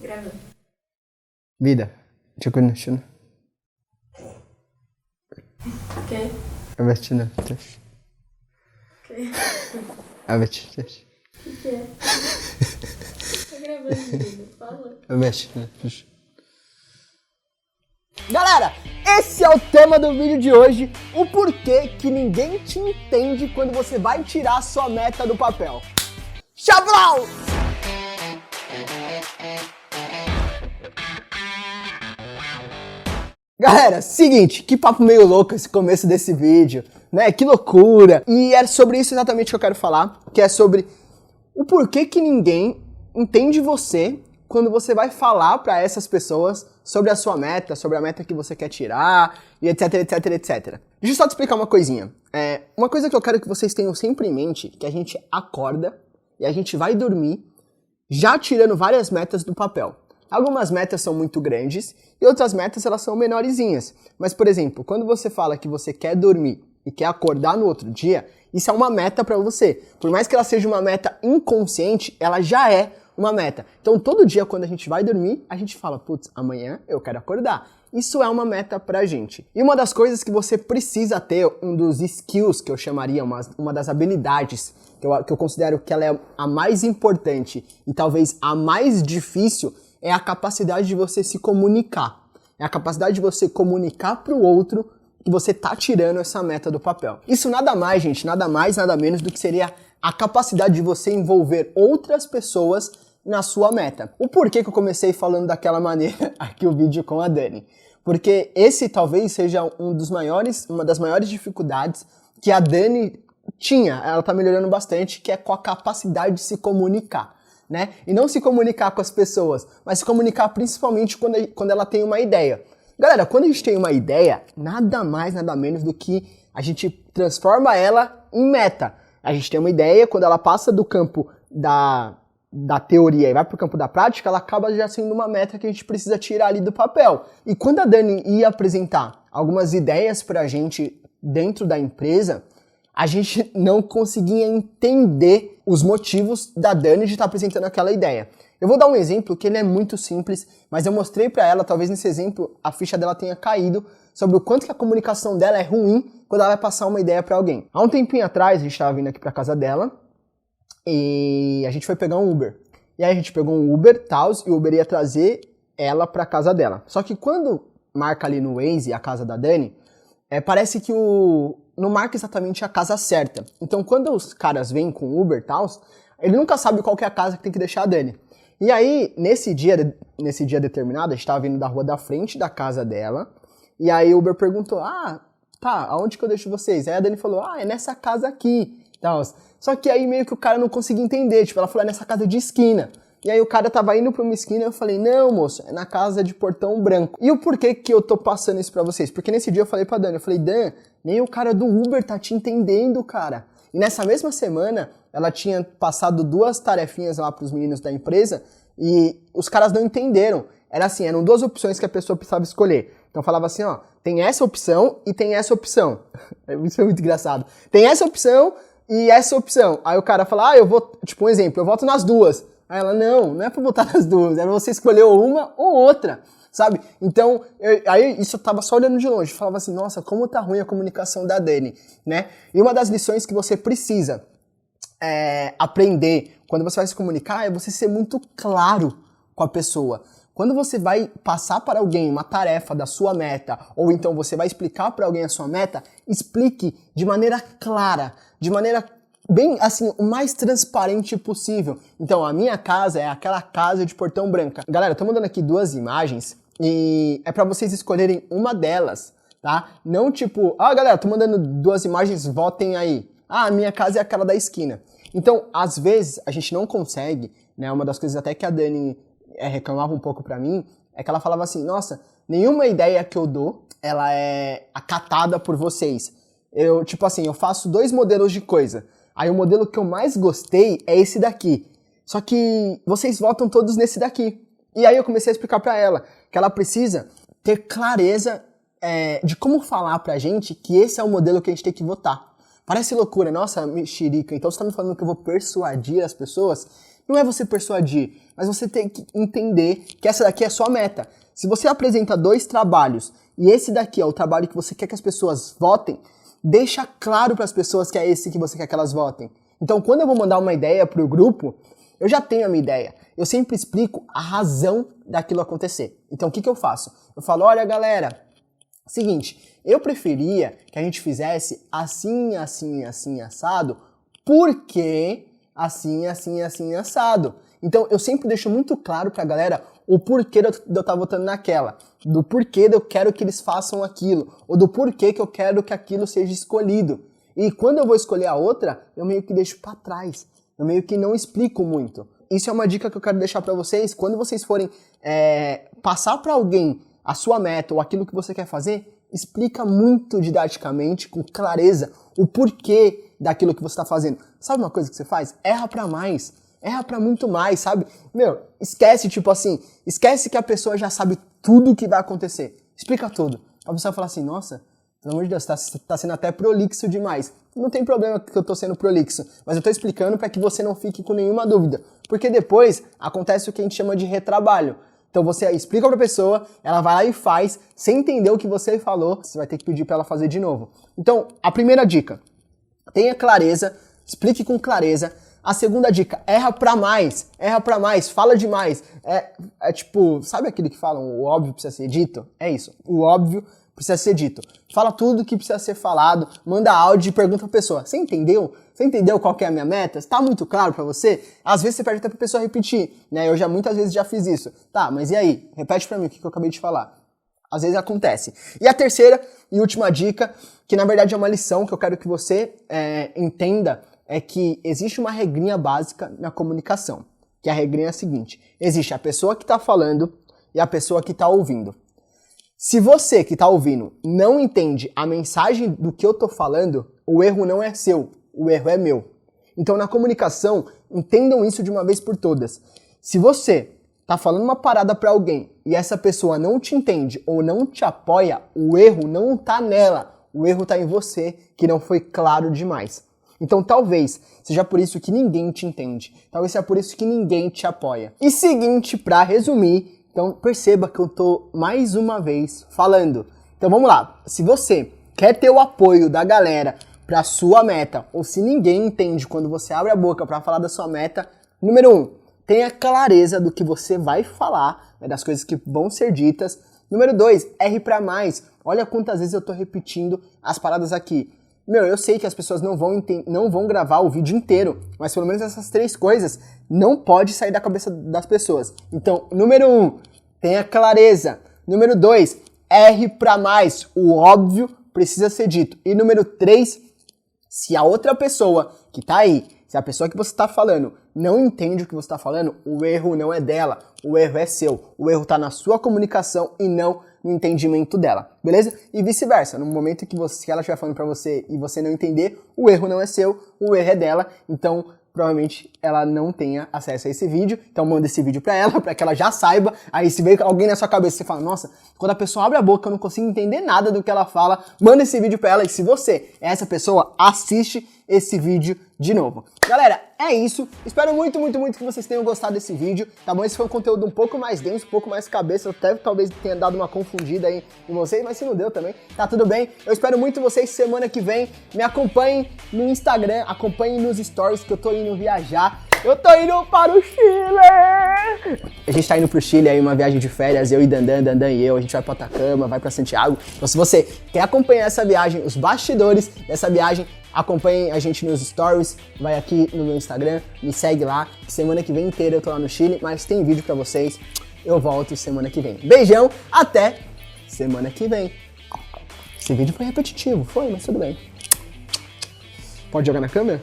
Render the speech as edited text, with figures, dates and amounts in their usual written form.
Gravando. Vida. Şunu. Ok. Evet şunu. Ok. Evet şunu. O que é? Tá gravando, querido. Fala. Evet şunu. Galera, esse é o tema do vídeo de hoje, o porquê que ninguém te entende quando você vai tirar a sua meta do papel. Chablau! Galera, seguinte, que papo meio louco esse começo desse vídeo, né? Que loucura! E é sobre isso exatamente que eu quero falar, que é sobre o porquê que ninguém entende você quando você vai falar para essas pessoas sobre a sua meta, sobre a meta que você quer tirar, e etc, etc, etc. Deixa eu só te explicar uma coisinha. Uma coisa que eu quero que vocês tenham sempre em mente, que a gente acorda e a gente vai dormir já tirando várias metas do papel. Algumas metas são muito grandes e outras metas elas são menorzinhas. Mas, por exemplo, quando você fala que você quer dormir e quer acordar no outro dia, isso é uma meta para você. Por mais que ela seja uma meta inconsciente, ela já é uma meta. Então, todo dia quando a gente vai dormir, a gente fala, putz, amanhã eu quero acordar. Isso é uma meta pra gente. E uma das coisas que você precisa ter, um dos skills que eu chamaria, uma das habilidades que eu considero que ela é a mais importante e talvez a mais difícil, é a capacidade de você se comunicar. É a capacidade de você comunicar pro outro que você tá tirando essa meta do papel. Isso nada mais, gente, nada mais, nada menos do que seria a capacidade de você envolver outras pessoas na sua meta. O porquê que eu comecei falando daquela maneira aqui o vídeo com a Dani? Porque esse talvez seja uma das maiores dificuldades que a Dani tinha, ela tá melhorando bastante, que é com a capacidade de se comunicar, né? E não se comunicar com as pessoas, mas se comunicar principalmente quando ela tem uma ideia. Galera, quando a gente tem uma ideia, nada mais, nada menos do que a gente transforma ela em meta. A gente tem uma ideia, quando ela passa do campo da teoria e vai pro campo da prática, ela acaba já sendo uma meta que a gente precisa tirar ali do papel. E quando a Dani ia apresentar algumas ideias pra gente dentro da empresa, a gente não conseguia entender os motivos da Dani de estar apresentando aquela ideia. Eu vou dar um exemplo que ele é muito simples, mas eu mostrei pra ela, talvez nesse exemplo a ficha dela tenha caído, sobre o quanto que a comunicação dela é ruim quando ela vai passar uma ideia pra alguém. Há um tempinho atrás, a gente tava vindo aqui pra casa dela, e a gente foi pegar um Uber. E aí a gente pegou um Uber, e o Uber ia trazer ela pra casa dela. Só que quando marca ali no Waze a casa da Dani, parece que não marca exatamente a casa certa. Então quando os caras vêm com o Uber, ele nunca sabe qual que é a casa que tem que deixar a Dani. E aí, nesse dia determinado, a gente tava vindo da rua da frente da casa dela, e aí o Uber perguntou, aonde que eu deixo vocês? Aí a Dani falou, é nessa casa aqui, Só que aí meio que o cara não conseguia entender, ela falou, é nessa casa de esquina. E aí o cara tava indo pra uma esquina e eu falei, não, moço, é na casa de Portão Branco. E o porquê que eu tô passando isso pra vocês? Porque nesse dia eu falei pra Dani, Dan, nem o cara do Uber tá te entendendo, cara. E nessa mesma semana, ela tinha passado 2 tarefinhas lá pros meninos da empresa e os caras não entenderam. Eram 2 opções que a pessoa precisava escolher. Então falava assim, tem essa opção e tem essa opção. Isso foi muito engraçado. Tem essa opção e essa opção. Aí o cara fala, eu vou, um exemplo, eu voto nas 2. Aí ela, não é pra votar nas 2, é pra você escolher uma ou outra, sabe? Então, aí isso eu tava só olhando de longe, falava assim, nossa, como tá ruim a comunicação da Dani, né? E uma das lições que você precisa aprender quando você vai se comunicar é você ser muito claro com a pessoa. Quando você vai passar para alguém uma tarefa da sua meta, ou então você vai explicar para alguém a sua meta, explique de maneira clara, de maneira bem, o mais transparente possível. Então, a minha casa é aquela casa de Portão Branco. Galera, eu tô mandando aqui 2 imagens e é para vocês escolherem uma delas, tá? Não galera, tô mandando 2 imagens, votem aí. A minha casa é aquela da esquina. Então, às vezes, a gente não consegue, né? Uma das coisas até que a Dani reclamava um pouco pra mim, é que ela falava assim, nossa, nenhuma ideia que eu dou, ela é acatada por vocês. Eu faço 2 modelos de coisa. Aí o modelo que eu mais gostei é esse daqui. Só que vocês votam todos nesse daqui. E aí eu comecei a explicar pra ela que ela precisa ter clareza de como falar pra gente que esse é o modelo que a gente tem que votar. Parece loucura, nossa, mexerica, então você tá me falando que eu vou persuadir as pessoas? Não é você persuadir, mas você tem que entender que essa daqui é a sua meta. Se você apresenta 2 trabalhos e esse daqui é o trabalho que você quer que as pessoas votem, deixa claro para as pessoas que é esse que você quer que elas votem. Então, quando eu vou mandar uma ideia para o grupo, eu já tenho a minha ideia. Eu sempre explico a razão daquilo acontecer. Então, o que eu faço? Eu falo, olha, galera, seguinte, eu preferia que a gente fizesse assim, assim, assim, assado, porque assim, assim, assim, assado. Então, eu sempre deixo muito claro pra galera o porquê de eu estar votando naquela, do porquê de eu quero que eles façam aquilo, ou do porquê que eu quero que aquilo seja escolhido. E quando eu vou escolher a outra, eu meio que deixo pra trás. Eu meio que não explico muito. Isso é uma dica que eu quero deixar pra vocês. Quando vocês forem passar pra alguém a sua meta ou aquilo que você quer fazer, explica muito didaticamente, com clareza, o porquê daquilo que você tá fazendo. Sabe uma coisa que você faz? Erra pra mais. Erra pra muito mais, sabe? Meu, esquece, tipo assim, esquece que a pessoa já sabe tudo o que vai acontecer. Explica tudo. A pessoa fala assim, nossa, pelo amor de Deus, tá sendo até prolixo demais. Não tem problema que eu tô sendo prolixo, mas eu tô explicando para que você não fique com nenhuma dúvida. Porque depois acontece o que a gente chama de retrabalho. Então você explica pra pessoa, ela vai lá e faz, sem entender o que você falou, você vai ter que pedir para ela fazer de novo. Então, a primeira dica, tenha clareza, explique com clareza. A segunda dica, erra pra mais, fala demais. É tipo, sabe aquele que falam, o óbvio precisa ser dito? É isso, o óbvio precisa ser dito. Fala tudo que precisa ser falado, manda áudio e pergunta pra pessoa, você entendeu? Você entendeu qual que é a minha meta? Tá muito claro pra você? Às vezes você pede até pra pessoa repetir, né? Eu muitas vezes já fiz isso. Tá, mas e aí? Repete pra mim o que eu acabei de falar. Às vezes acontece. E a terceira e última dica, que na verdade é uma lição que eu quero que você entenda, é que existe uma regrinha básica na comunicação, que a regrinha é a seguinte, existe a pessoa que está falando e a pessoa que está ouvindo. Se você que está ouvindo não entende a mensagem do que eu estou falando, o erro não é seu, o erro é meu. Então na comunicação, entendam isso de uma vez por todas. Se você está falando uma parada para alguém e essa pessoa não te entende ou não te apoia, o erro não está nela, o erro está em você que não foi claro demais. Então talvez seja por isso que ninguém te entende. Talvez seja por isso que ninguém te apoia. E seguinte, pra resumir, então perceba que eu tô mais uma vez falando. Então vamos lá. Se você quer ter o apoio da galera pra sua meta, ou se ninguém entende quando você abre a boca pra falar da sua meta, número 1, tenha clareza do que você vai falar, né, das coisas que vão ser ditas. Número 2, erre pra mais. Olha quantas vezes eu tô repetindo as paradas aqui. Meu, eu sei que as pessoas não vão gravar o vídeo inteiro, mas pelo menos essas 3 coisas não pode sair da cabeça das pessoas. Então, número 1, tenha clareza. Número 2, erre pra mais. O óbvio precisa ser dito. E número 3, se a outra pessoa que tá aí, se a pessoa que você tá falando não entende o que você tá falando, o erro não é dela, o erro é seu. O erro tá na sua comunicação e não no entendimento dela, beleza? E vice-versa, no momento que ela estiver falando pra você e você não entender, o erro não é seu, o erro é dela, então provavelmente ela não tenha acesso a esse vídeo, então manda esse vídeo pra ela, pra que ela já saiba. Aí se vem alguém na sua cabeça e você fala, nossa, quando a pessoa abre a boca eu não consigo entender nada do que ela fala, manda esse vídeo pra ela, e se você é essa pessoa, assiste esse vídeo de novo. Galera, é isso, espero muito, muito, muito que vocês tenham gostado desse vídeo, tá bom? Esse foi um conteúdo um pouco mais denso, um pouco mais cabeça, até talvez tenha dado uma confundida aí em vocês, mas se não deu também, tá tudo bem. Eu espero muito vocês semana que vem, me acompanhem no Instagram, acompanhem nos stories que eu tô indo viajar. Eu tô indo para o Chile! A gente tá indo pro Chile aí, uma viagem de férias, eu e Dandan e eu, a gente vai pra Atacama, vai pra Santiago. Então se você quer acompanhar essa viagem, os bastidores dessa viagem, acompanhem a gente nos stories, vai aqui no meu Instagram, me segue lá, que semana que vem inteira eu tô lá no Chile, mas tem vídeo pra vocês, eu volto semana que vem. Beijão, até semana que vem. Esse vídeo foi repetitivo, foi, mas tudo bem. Pode jogar na câmera?